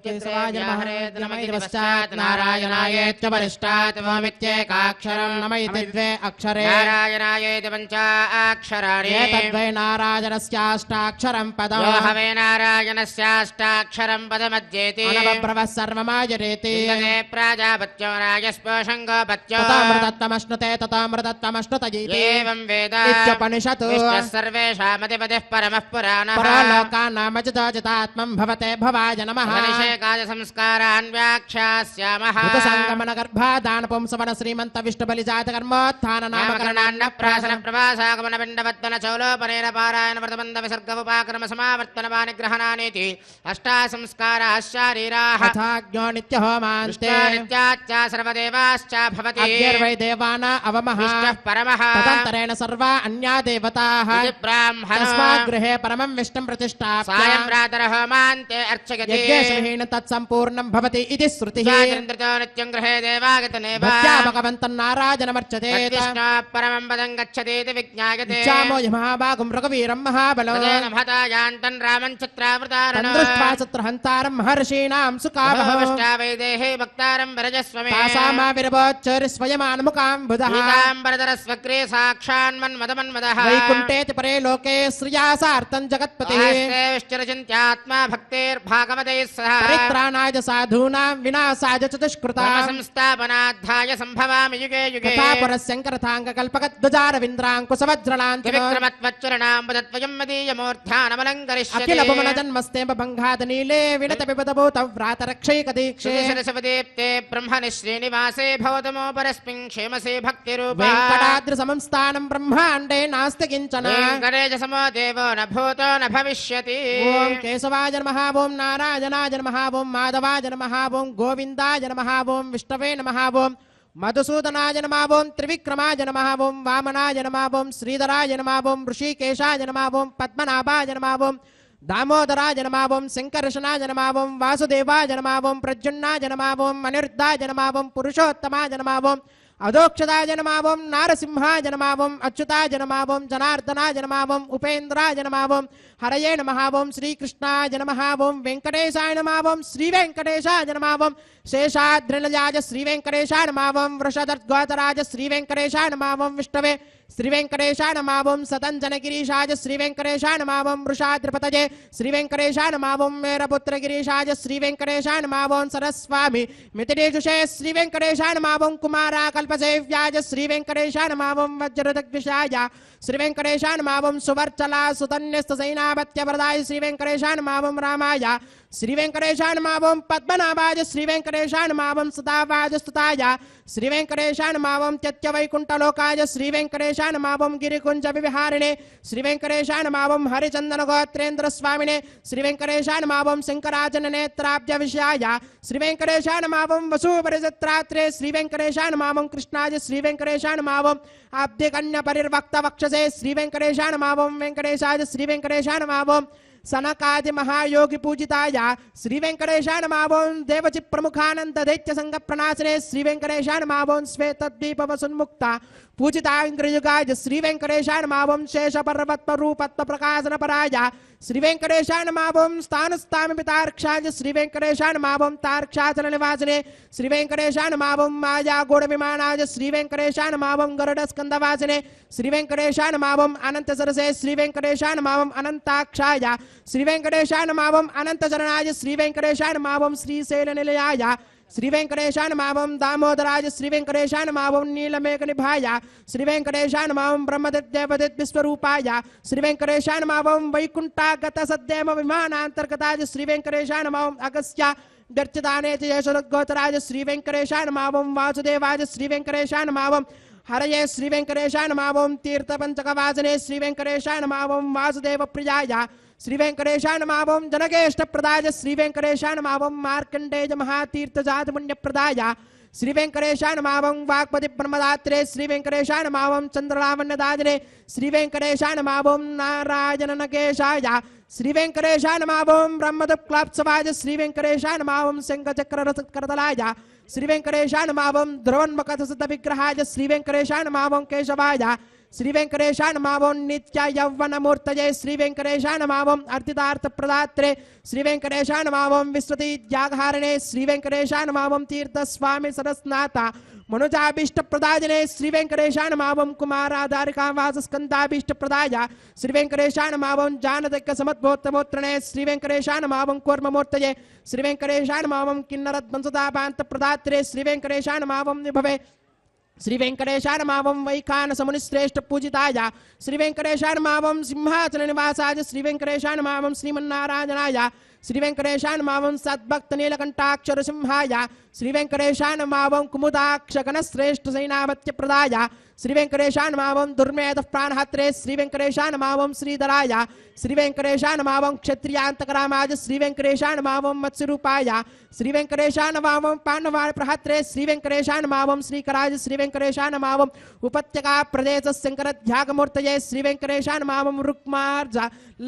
S4: కేశవాయ నమః నమ ఇతి పశ్చాత్ నారాయణాయేత్య పరిష్టాత్ ఓమిత్యేకాక్షరం నమ ఇతి ద్వే అక్షరే
S1: నారాయణాయేతి పంచాక్షరాణి
S4: ఏతద్వై నారాయణస్యాష్టాక్షరం పదం
S1: యో హవే నారాయణస్యాష్టాక్షరం పదమధ్యేతి
S4: అనవబ్రవః సర్వమాయరేతి
S1: తదే ప్రాజాపత్యో రాజస్పోషం గోపత్యో
S4: తతామృతత్వమశ్నుతే తతామృతత్వమశ్నుతయీతి
S1: ఏవం వేద
S4: ఇత్యుపనిషతు
S1: విష్ణుః సర్వేషామధిపతిః పరమః పురాణః
S4: పరలోకానామజితాజితాత్మం భవతే భవాయ నమః
S1: అభిషేకాయ సంస్కారాన్ వ్యాఖ్యాస్యామః
S4: సంగమన గర్భాదాన పుంసవన శ్రీమంత విష్ణు బలి జాత కర్మోత్థాన
S1: నామకరణాన్న ప్రాసన ప్రవాసాగమన పిండవత్తన చౌలోపనేన పారాయణ వ్రతబంధ విసర్గ ఉపాక్రమ సమావర్తన పానిగ్రహణానేతి అష్టా సంస్కారాః శారీరాః
S4: అథాజ్ఞో నిత్య హోమాంతే
S1: నిత్యాచ్చ సర్వదేవాశ్చ భవతి
S4: అగ్నిర్వై దేవానా అవమః
S1: విష్ణుః పరమః
S4: తదంతరేణ సర్వా అన్యా దేవతాః
S1: ఇది బ్రాహ్మణో
S4: తస్మాత్ గృహే పరమం విష్ణుం ప్రతిష్ఠాప్య
S1: సాయం ప్రాతర హోమాంతే అర్చయతి
S4: యజ్ఞేశ్వరేణ తత్సంపూర్ణం భవతి ఇది శ్రుతిః
S1: చంద్రతో నిత్యం గృహే దేవాగతనేవ
S4: భక్త్యా భగవంతం నారాయణమర్చతే
S1: విష్ణుః పరమం పదం గచ్చతీతి విజ్ఞాయతే
S4: ఇచ్చామో మహాభాగం రఘువీరం మహాబలో
S1: తదేన మహతాయాంతం రామం చిత్రావృతారణో
S4: తందృష్ట్వా చిత్రహంతారం మహర్షీణాం సుకామః
S1: వైదేహే భక్తారం వరజస్వమే
S4: తాసామా విరవోచ్చరి స్వయమాన్ముఖాం బుధః
S1: పీతాంబరధరస్వగ్రే సాక్షాన్మన్మదమన్మదః
S4: వైకుంఠేతి పరే లోకే శ్రియాసార్థం జగత్పతిః
S1: ఆస్తే విశ్చరచింత్యాత్మా భక్తేర్భాగవతైః సహ
S4: పరిత్రాణాయ సాధూనాం వినాశాయ చతుష్కృతాం
S1: సంస్థాపనార్థాయ సంభవామి యుగే యుగే
S4: తథాపరశంకరథాంగకల్పకద్వజారవింద్రాంకుశవజ్రలాంతి
S1: విక్రమత్వచ్చరణాంబుదత్వయం మదీయమూర్ధ్యానమలంకరిష్యే
S4: అఖిల భువనజన్మస్తేమ భంగాద నీలే వినత విపదభూత వ్రాతరక్షైక దీక్షే
S1: శిరసవదీప్తే బ్రహ్మణి శ్రీనివాసే భవతమోపరస్మిన్ క్షేమసే భక్తిరూపా
S4: వెంకటాద్రి సంస్థానం బ్రహ్మాండే నాస్తి కించన
S1: వెంకటేశ సమో దేవో న భూతో న భవిష్యతి
S4: ఓం కేశవాయ నమః ఓం నారాయణాయ నమః ఓం మాధవాయ నమః ఓం గోవిందాయ నమః ఓం విష్ణవే నమః ఓం మధుసూదనాయ నమః ఓం త్రివిక్రమాయ నమః ఓం వామనాయ నమః ఓం శ్రీధరాయ నమః ఓం ఋషికేశాయ నమః ఓం పద్మనాభాయ నమః ఓం దామోదరాయ నమః ఓం శంకర్షణాయ నమః ఓం వాసుదేవాయ నమః ఓం ప్రద్యుమ్నాయ నమః ఓం అనిరుద్ధాయ నమః ఓం పురుషోత్తమాయ నమః ఓం అధోక్షదాయ నమః ఓం నారసింహాయ నమః ఓం అచ్యుతాయ నమః ఓం జనార్దనాయ నమః ఓం ఉపేంద్రాయ నమః ఓం హరయే నమః ఓం శ్రీకృష్ణాయ నమః ఓం వెంకటేశాయ నమః ఓం శ్రీ వెంకటేశాయ నమః ఓం శేషాద్రిలయాయ శ్రీ వెంకటేశాయ నమః ఓం వృషదర్గోతరాయ శ్రీ వెంకటేశాయ నమః ఓం విష్ణవే శ్రీ వెంకటేశాయ నమః ఓం సతంజనగిరీశాయ శ్రీ వెంకటేశాయ నమః ఓం వృషాద్రిపతయే శ్రీ వెంకటేశాయ నమః ఓం మేరపుత్రగిరీశాయ శ్రీ వెంకటేశాయ నమః ఓం సరస్వామి మితిరేజుషే శ్రీ వెంకటేశాయ నమః ఓం కుమారా కల్పసేవ్యాయ శ్రీ వెంకటేశాయ నమః ఓం వజ్రదగ్విషాయ శ్రీ వెంకటేశాయ నమః ఓం సువర్చలా సుతన్యస్త సైనాపత్యవరదాయ శ్రీ వెంకటేశాయ నమః ఓం రామాయ శ్రీ వెంకటేశాయ నమః ఓం పద్మనాభాయ శ్రీ వెంకటేశాయ నమః ఓం సదావాయ స్తుతాయ శ్రీ వెంకటేశాయ నమః ఓం త్యత్యవైకుంఠలోకాయ శ్రీ వెంకటేశాయ నమః ఓం గిరికుంజ విహారిణే శ్రీ వెంకటేశాయ నమః ఓం హరిచందన గోత్రేంద్ర స్వామినే శ్రీ వెంకటేశాయ నమః ఓం శంకరాజన నేత్రాబ్జ విషయాయ శ్రీ వెంకటేశాయ నమః ఓం వసూపరిజత్రాత్రే శ్రీ వెంకటేశాయ నమః ఓం కృష్ణాయ శ్రీ వెంకటేశాయ నమః ఓం ఆబ్దికన్య పరిర్వక్త వక్షసే శ్రీ వెంకటేశాయ నమః ఓం వెంకటేశాయ శ్రీ వెంకటేశాయ నమః ఓం సనకాది మహాయోగి పూజితాయ శ్రీ వెంకటేశాయ నమః ఓం దేవచి ప్రముఖానంద దైత్య సంగ ప్రణాశనే శ్రీ వెంకటేశాయ నమః ఓం శ్వేతద్వీప వసున్ముక్త పూజితాంగ్రయుగాయ శ్రీ వెంకటేశాయ నమః ఓం శేష పర్వత్మ రూపత్వ ప్రకాశన పరాయ శ్రీ వెంకటేశాయ నమః ఓం స్థానస్థామి పితార్క్షాయ శ్రీ వెంకటేశాయ నమః ఓం తార్క్షాచల నివాసినే శ్రీ వెంకటేశాయ నమః ఓం మాయా గోడ విమానాయ శ్రీ వెంకటేశాయ నమః ఓం గరుడ స్కందవాసినే శ్రీ వెంకటేశాయ నమః ఓం అనంత సరసే శ్రీ వెంకటేశాయ నమః ఓం అనంతాక్షాయ శ్రీ వెంకటేశాయ నమః ఓం అనంత చరణాయ శ్రీ వెంకటేశాయ నమః ఓం శ్రీశైల నిలయాయ श्री वेंकटेशाय नमः दामोदराज श्री वेंकटेशाय नमः नीलमेघनिभाय श्री वेंकटेशाय नमः ब्रह्मदेवदेव विश्वरूपाय श्री वेंकटेशाय नमः वैकुंठागत सद्देव विमानांतर्गताय श्री वेंकटेशाय नमः अगस्त्य दर्चिताने यशोगोचराज श्री वेंकटेशाय नमः वासुदेवाय श्री वेंकटेशाय नमः हरये श्री वेंकटेशाय नमः तीर्थपंचकवासने श्री वेंकटेशाय नमः वासुदेव प्रियाय श्री वेंकटेशाय नमः जनकेष्ट प्रदाय श्री वेंकटेशाय नमः मार्कंडेय महातीर्थजात पुण्य प्रदाय श्री वेंकटेशाय नमः वाक्पति ब्रह्मदात्रे श्री वेंकटेशाय नमः चंद्रलावण्यदादिने श्री वेंकटेशाय नमः नारायण नगेशाय श्री वेंकटेशाय नमः ब्रह्मदक्लाप्सवाय श्री वेंकटेशाय नमः शंखचक्ररथकरतलाय श्री वेंकटेशाय नमः ध्रुवन्मकथसिद्ध विग्रहाय श्री वेंकटेशाय नमः केशवाय श्री वेंकटेशाय नमः नित्य यौवन मूर्तये श्री वेंकटेशाय नमः अर्थितार्थ प्रदात्रे श्री वेंकटेशाय नमः विश्वती ज्यागहारिणे श्री वेंकटेशाय नमः तीर्थ स्वामी सरस्नाथ मनुजाभीष्ट प्रदायने श्री वेंकटेशाय नमः कुमाराधारिका वासस्कंदाभीष्ट प्रदाय श्री वेंकटेशाय नमः जानदक्क समद्भोत्रमोत्रणे श्री वेंकटेशाय नमः कूर्ममूर्तये श्री वेंकटेशाय नमः किन्नरद्वंसदापांत प्रदात्रे श्री वेंकटेशाय नमः विभवे श्री वेंकटेशाय नमः वैखानस मुनिश्रेष्ठ पूजिताय श्री वेंकटेशाय नमः सिंहासन निवासाय श्री वेंकटेशाय नमः श्रीमन्नारायणाय श्री वेंकटेशाय नमः सद्भक्त नीलकंठाक्षर सिंहाय श्री वेंकटेशाय नमः कुमुदाक्ष गणश्रेष्ठ सैनावत्य प्रदाय श्री वेंकटेशाय नमः दुर्मेध प्राणहत्रे श्री वेंकटेशाय नमः श्रीधराय श्री वेंकटेशाय नमः क्षत्रियांतकरामाय श्री वेंकटेशाय नमः मत्स्यरूपाय श्री वेंकटेशाय नमः पांडवाय प्रहत्रे श्री वेंकटेशाय नमः श्रीकराय श्री वेंकटेशाय नमः उपत्यका प्रदेश शंकर ध्यागमूर्तये श्री वेंकटेशाय नमः रुक्मार्ज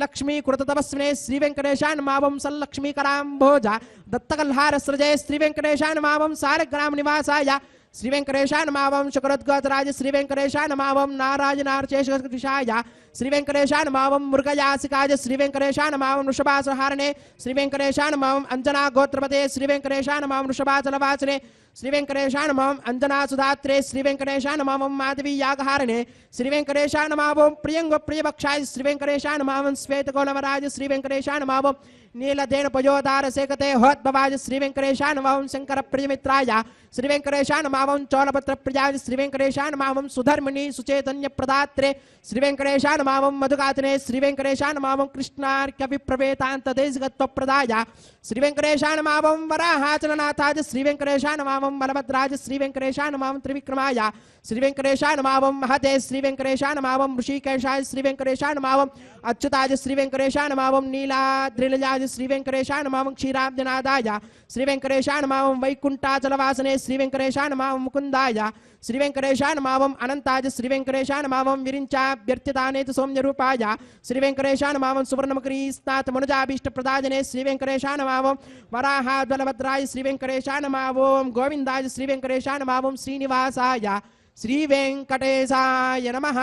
S4: लक्ष्मी कृततपस्विने श्री वेंकटेशाय नमः सल्लक्ष्मीकरांभोज दत्तकल्हार सृजये श्री वेंकटेशाय नमः सारग्राम निवासाय श्री वेंकटेशाय नमः शुक्रोद्गोतराज श्री वेंकटेशाय नमः नारायणार्चेशाय श्री वेंकटेशाय नमः मृगयासिकाय श्री वेंकटेशाय नमः वृषभासहारणे श्री वेंकटेशाय नमः अंजना गोत्रपते श्री वेंकटेशाय नमः वृषभाचलवासने श्री वेंकटेशाय नमः अंजना सुधात्रे श्री वेंकटेशाय नमः माधवी यागहारणे श्री वेंकटेशाय नमः प्रियंग प्रियभक्षाय श्री वेंकटेशाय नमः श्वेतगोलवराज श्री वेंकटेशाय नमः नीलदेन पयोदार सेकते होद्भवाय श्री वेंकटेशाय नमः शंकर प्रियमित्राय श्री वेंकटेशाय नमः चौलपत्र प्रियाय श्री वेंकटेशाय नमः सुधर्मिणी सुचैतन्य प्रदात्रे श्री वेंकटेशाय नमः मधुगातने श्री वेंकटेशाय नमः कृष्णार्क्य विप्रवेतांत देशगत्व प्रदाय श्री वेंकटेशाय नमः वराहाचलनाथाय श्री वेंकटेशाय नमः बलभद्राज श्री वेंकटेशाय नमः त्रिविक्रमाय श्री वेंकटेशाय नमः महते श्री वेंकटेशाय नमः ऋषिकेशाय श्री वेंकटेशाय नमः अच्युताय श्री वेंकटेशाय नमः नीलाद्रिलजाय श्री वेंकटेशाय नमः क्षीराब्जनादाय श्री वेंकटेशाय नमः वैकुंठाचलवासने श्री वेंकटेशाय नमः मुकुंदाय श्री वेंकटेशाय नमः अनंताय श्री वेंकटेशाय नमः विरिंचाभ्यर्थिताने सौम्य रूपाय श्री वेंकटेशाय नमः सुवर्णमकरीस्नाथ मनुजाभीष्ट प्रदायने श्री वेंकटेशाय नमः वराहाद्बलभद्राय श्री वेंकटेशाय नमः गोविंदाय श्री वेंकटेशाय नमः श्रीनिवासाय श्री वेंकटेशाय नमः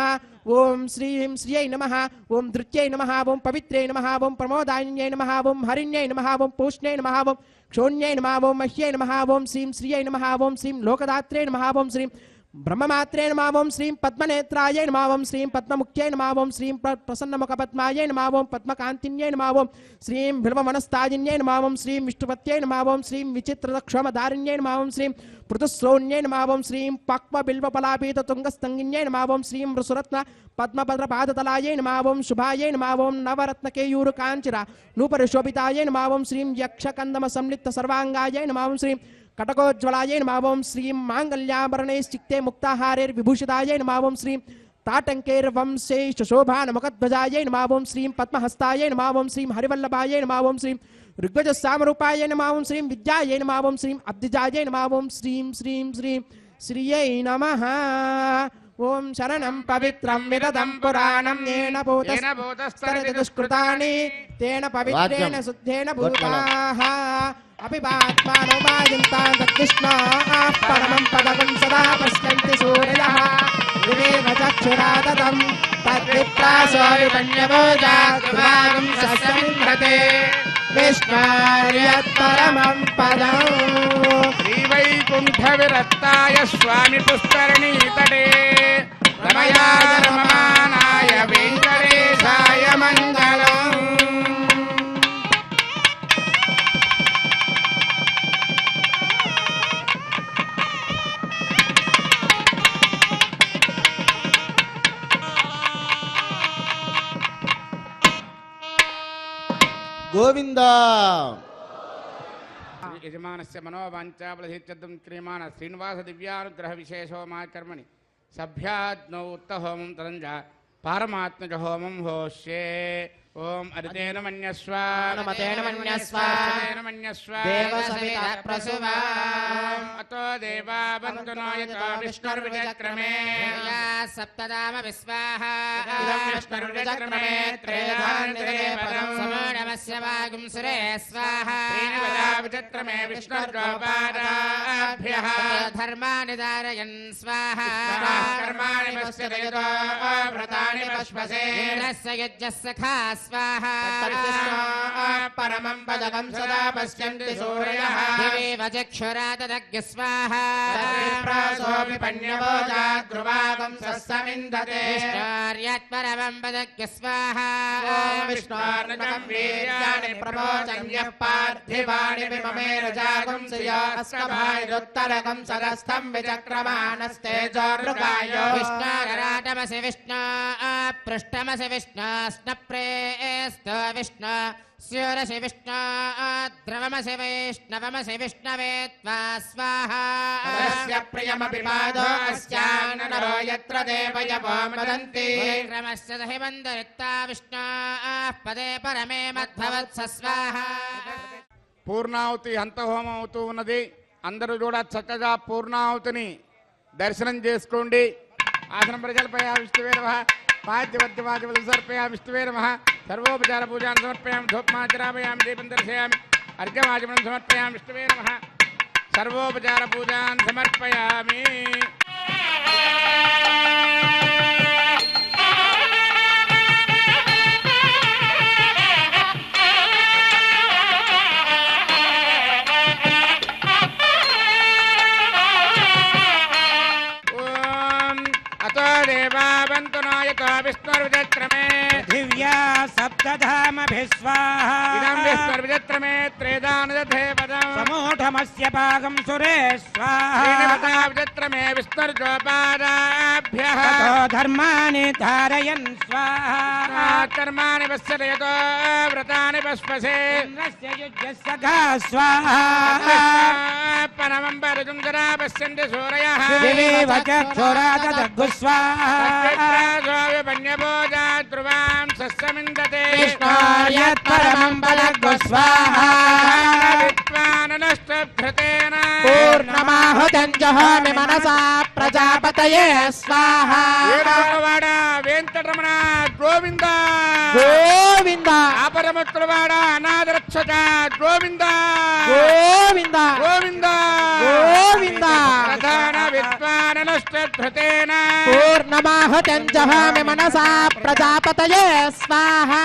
S4: ओम श्रीं श्रियै नमः ओम धृत्यै नमः ओम पवित्रै नमः ओम प्रमोदान्यै नमः ओम हरिण्यै नमः ओम पूष्ण्यै नमः ओम क्षोण्यै नमः ओम मह्यै नमः ओम श्रीं श्रियै नमः ओम श्रीं लोकदात्रे नमः ओम श्रीं ब्रह्ममात्रे नमः ओम श्रीं पद्मनेत्राय नमः ओम श्रीं पद्ममुख्यै नमः ओम श्रीं प्रसन्नमुखपद्मायै नमः ओम पद्मकान्तिन्यै नमः ओम श्रीं बिल्ववनस्ताजिन्यै नमः ओम श्रीं विष्णुपत्यै नमः ओम श्रीं विचित्रक्षमधारिण्यै नमः ओम श्रीं पृथुश्रोण्यै नमः ओम श्रीं पक्वबिल्वपलापीततुङ्गस्तङ्गिन्यै नमः ओम श्रीं वृषरत्न पद्मभद्रपादतलायै नमः ओम शुभायै नमः ओम नवरत्नकेयूरकाञ्चिरा नूपरशोभितायै नमः ओम श्रीं यक्षकन्दमसंलिप्त सर्वाङ्गायै नमः ओम श्रीं कटकोज्ज्वलायै नमः ओम श्रीं माङ्गल्याभरणैश्चित्ते मुक्ताहारैर्विभूषितायै नमः ओम श्रीं ताटङ्कैर्वंशैश्शोभानमुखध्वजायै नमः ओम श्रीं पद्महस्तायै नमः ओम श्रीं हरिवल्लभायै नमः ओम श्रीं ऋग्वजसामरूपायै नमः ओम श्रीं विद्यायै नमः ओम श्रीं अब्धिजायै नमः ओम श्रीं श्रीं श्रीं श्रियै नमः ओम शरणं पवित्रं विरदं पुराणं येन भूतस्तरति दुष्कृतानि तेन पवित्रेण शुद्धेन भूताः अपिबात्मानो वाजन्तां तत्कृष्णाः परमं पदकं सदा पश्यन्ति सूर्यः विवेकचक्षुरादतं तद्विप्रासोऽविपण्यवोजाग्रागं सस्यमिन्द्रते विष्णार्यत्परमं पदम्
S3: श्रीवैकुण्ठविरक्ताय स्वामि पुष्करणीतटे रमयाय रममानाय वेङ्कटेशाय मङ्गलम्
S5: గోవింద.
S3: యజమానస్య మనోవాంఛాఫలసిద్ధ్యర్థం క్రియమాణ శ్రీనివాస దివ్యానుగ్రహ విశేషోమాకర్మణి సభ్యాజ్ఞౌ ఉత్తహోమం తదంజ పారమాత్మజ హోమం హోష్యే. ఓం అరితేన మన్యస్వ
S4: అనుమతేన మన్యస్వ
S3: మన్యస్వ
S4: దేవసవిత ప్రసువా
S3: అతో దేవా బంధునో యతో విష్ణుర్విచక్రమే
S1: సప్తదామ విశ్వాహ
S4: ఇదం విష్ణుర్విచక్రమే త్రేధాన్యతే పదం
S1: సమోఢమస్య వాగుం సురే స్వాహ
S3: విచక్రమే విష్ణుర్గోపాదాభ్యః
S1: ధర్మాని ధారయన్ స్వాహ
S3: కర్మాణి పశ్యతో వ్రతాని పశ్వసే
S1: ఇంద్రస్య యజ్ఞస్య ఖా స్వాహ
S4: పరమం పదకం సదా పశ్యంతి సూర్యః
S1: దేవ చక్షురాతదగ్య స్వాహ
S4: ప్రాసోపిపన్యవోజాద్రువాగం సస్సమిందతే
S1: విష్ణోర్యత్పరమం పదగ్య స్వాహ
S4: విష్ణోర్నకం వీర్యాణి ప్రమోచన్యః పార్థివాణి విమమేరజాగం శ్రియోస్కభాయురుత్తరకం సదస్థం విచక్రమాణస్తేజోర్గాయో
S1: విష్ణోరాటమసి విష్ణో పృష్టమసి విష్ణో స్నప్రేస్తో విష్ణో స్యూరసి విష్ణో ద్రవమసి వైష్ణవమసి విష్ణవే త్వా స్వాహా
S4: తస్య ప్రియమపి పాదో అస్యాననరో యత్ర దేవయవో మదంతి
S1: క్రమస్య దహి బంధరిత్తా విష్ణో పదే పరమే మద్భవత్స స్వాహా.
S3: పూర్ణాహుతి హంతహోమం అవుతూ ఉన్నది. అందరూ కూడా చక్కగా పూర్ణాహుతిని దర్శనం చేసుకోండి. ఆసనం ప్రజలపై విష్ణువే నమః పాద్యవద్యవాదివలు సమర్పయామి విష్ణువే నమః సర్వోపచార పూజాన్ని సమర్పయామి ధూపమాచరామయామి దీపం దర్శయామి అర్ఘ్యమాచమనం సమర్పయామి విష్ణువే నమః సర్వోపచార పూజాన్ని సమర్పయామి. విష్ణుర్విచక్రమే
S6: దివ్యా సప్తధామభిస్వాహా
S3: ఇదం విష్ణుర్విచక్రమే త్రేదానుదధే పదం
S6: సమూఢమస్య భాగం సురేశ్వాహా
S3: విచక్రమే విష్ణుర్గోపాదాభ్యః
S6: తతో ధర్మాని ధారయన్ స్వాహా
S3: కర్మాణి పశ్యతో వ్రతాని పశ్వసే
S6: ఇంద్రస్య యుజ్యస్య ఘా స్వాహా
S3: పరమం పరిజుందరా పశ్యంతి సూరయః
S6: దివేవ చక్షురాతదగ్గు స్వాహా
S3: పన్యభోజా ధ్రువాం సస్సమిందతే
S6: విష్ణోర్యత్పరమం పదగ్గు స్వాహా
S3: విద్వాననష్టభృతేన
S4: పూర్ణమాహుతం జహామి మనసా ప్రజాపతయే స్వాహా
S3: ఏడవవాడ వెంకటరమణ గోవింద
S4: గోవింద
S3: ఆపరమత్రువాడ అనాథరక్షక గోవింద
S4: గోవింద
S3: గోవింద
S4: గోవింద
S3: ప్రధాన విద్వాననష్టభృతేన
S4: పూర్ణమాహుతం జహామి మనసా ప్రజాపతయే స్వాహా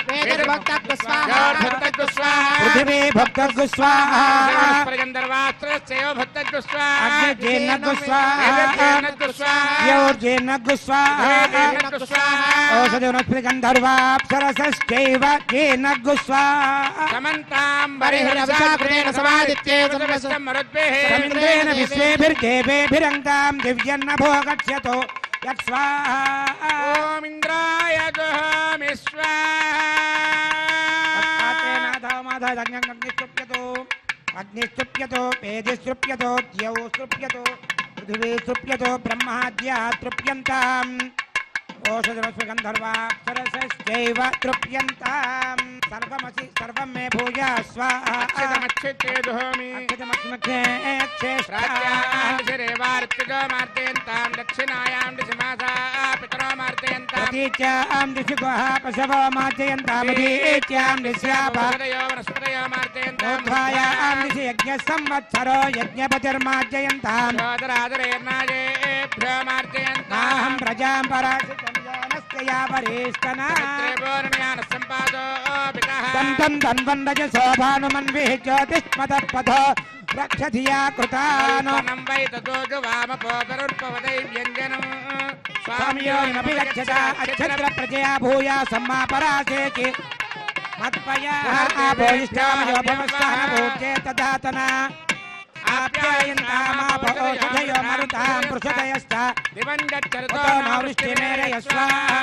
S4: వేదభక్తకు స్వాహా
S6: పృథివీ భక్తగ్గు స్వాహా అగ్నిజీర్ణగ్గు స్వాహా యోర్జీర్ణగ్గు స్వాహా ఓషధి గంధర్వాప్సరసశ్చైవ జీర్ణగ్గు స్వాహా
S4: పరిహరవిషాకృతేన సమాదిత్యే
S6: సమింద్రేణ విశ్వేభిర్దేవేభిరంగాం దివ్యన్నభో గచ్చతో యత్స్వాహా
S3: ఓం ఇంద్రాయ జహామి
S6: అగ్నిస్తృప్యతో పేదిస్తృప్యతో ద్యౌ స్తృప్యతో పృథివీ స్తృప్యతో బ్రహ్మాద్యా తృప్యంతాం ఓషధరస్వగంధర్వాప్సరసశ్చైవ తృప్యంతాం సర్వమసి సర్వం మే భూయా స్వాహా
S3: అక్షతమక్షతే జహామి
S6: అక్షతమస్మఖ్యే
S3: మార్తేంతాం దక్షిణాయాం దిశమాసా పితరో మార్తేంతాం
S6: ప్రతీచ్యాం దిశి గుహ పశవో మార్జయంతామధీచ్యాం దిశ్యాప
S3: వనస్పతయో వనస్పతయో మార్తేంతాం
S6: ఊర్ధ్వాయాం దిశి యజ్ఞ సంవత్సరో యజ్ఞపతిర్మార్జయంతాం
S3: సోదరాదరేర్నాజేభ్యో మార్తేంతాం
S6: నాహం ప్రజాం పరాశితం జానస్య యావరేష్టనా
S3: త్రిభువనజ్ఞాన సంపాదో పితః
S6: తంతం తన్వందజ శోభానుమన్విః జ్యోతిష్మదపథో రక్షధియా కృతానో
S3: నం వై తతో వామపోపరుర్పవదై వ్యంజనం
S6: స్వామియోనపి గచ్చత అక్షత్ర ప్రజయా భూయా సమ్మాపరాసేకి మత్పయా ఆపోయిష్టామయో భవస్సహన భూతే తదాతన ఆప్యాయంతామాపో మరుతాం పృషదయస్థ
S3: దివంగచ్చరితో
S6: తతో నవృష్టిమేరయ స్వాహా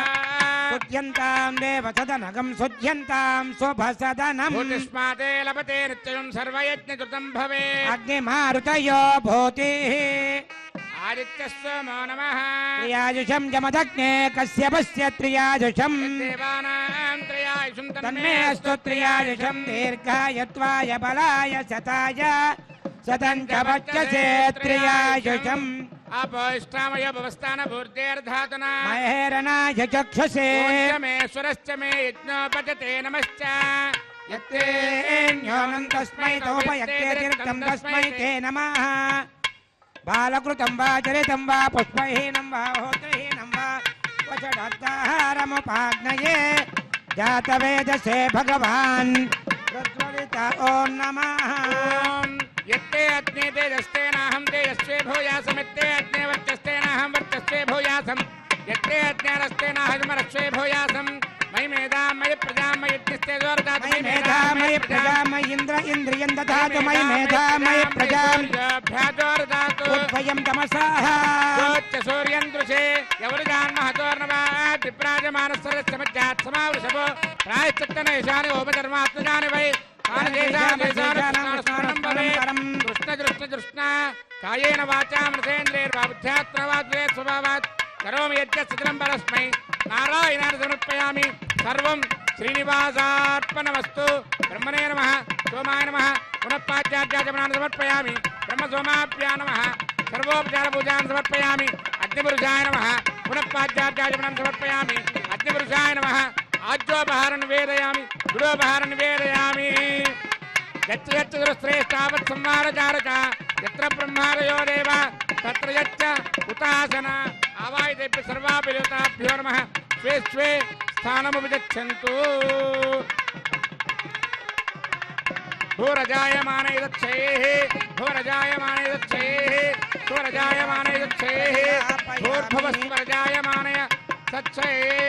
S6: सुध्यन्तां देवसदनगं सुध्यन्तां शुभसदनम्
S3: भूतिष्माते लभते नित्यं सर्वयज्ञकृतं भवेत्
S6: अग्निमारुतयो भूतिः
S3: आदित्यस्व नमो नमः
S6: त्रियाजुषं जमदग्ने कश्यपस्य त्रियाजुषम्
S3: देवानां त्रयायुषं
S6: तन्मे अस्तु त्रियाजुषं दीर्घायत्वाय बलाय शताय शतं च वच्यसे त्रियाजुषम्
S3: अपोष्टामय भवस्थान भूर्देर्धातना
S6: महेरणाय चक्षुषे
S3: ओञ्चमेश्वरश्च मे यज्ञोपजते नमश्च
S6: यत्तेऽन्योनं तस्मै तोपयत्ते तीर्थं तस्मै ते नमः बालकृतं वा चरितं वा पुष्पहीनं वा होत्रहीनं वा क्वचडाहारमुपाग्नये जातवेदसे भगवान् प्रज्वलिता ॐ नमः
S3: यत्ते अग्ने तेजस्तेनाहं तेजस्वे भूयासमित्ते अग्ने वर्चस्तेनाहं वर्चस्वे भूयासं यत्ते अग्नेरस्तेनाहमरस्वे भूयासं मयि मेधां मयि प्रजां मयि यज्ञस्ते जोर्दातु
S6: मयि मेधा मयि प्रजा मयि इन्द्र इन्द्रियं ददातु मयि मेधा मयि प्रजां
S3: भ्याजोर्दातु
S6: उद्भयं तमसः
S3: योच्च सूर्यं दृशे यवरुजान् महतोर्नवात् विप्राजमानस्सरस्य मज्जात् समावृषभो प्रायश्चित्तन ईशानि ओपधर्मात्मजानि वै कृष्ण कायेन वाचा मृतेन्द्रेर्वाबुद्ध्यात्मवाद्वे स्वभावात् करोमि यज्ञस्थितिरं परस्मै नारायणाय समर्पयामि सर्वं श्रीनिवासार्पणमस्तु ब्रह्मणे नमः सोमाय नमः पुनः पाद्यार्चाचमनान् समर्पयामि ब्रह्मसोमाभ्यां नमः सर्वोपचारपूजान् समर्पयामि अग्निपुरुषाय नमः पुनः पाद्यार्चाचमनान् समर्पयामि अग्निपुरुषाय नमः आज्योपहारं निवेदयामि गुडोपहारं निवेदयामि यच्च यच्च दुरश्रेष्ठावत् संहारचारक यत्र ब्रह्मादयो देव तत्र यच्च उतासन आवाहितेभ्यः सर्वाभ्यो देवताभ्यो नमः स्वे स्वे स्थानमुपगच्छन्तु भूरजायमाने यच्छेः भूरजायमाने यच्छेः भूरजायमाने यच्छेः भूर्भुवस्वरजायमाने सच्छेः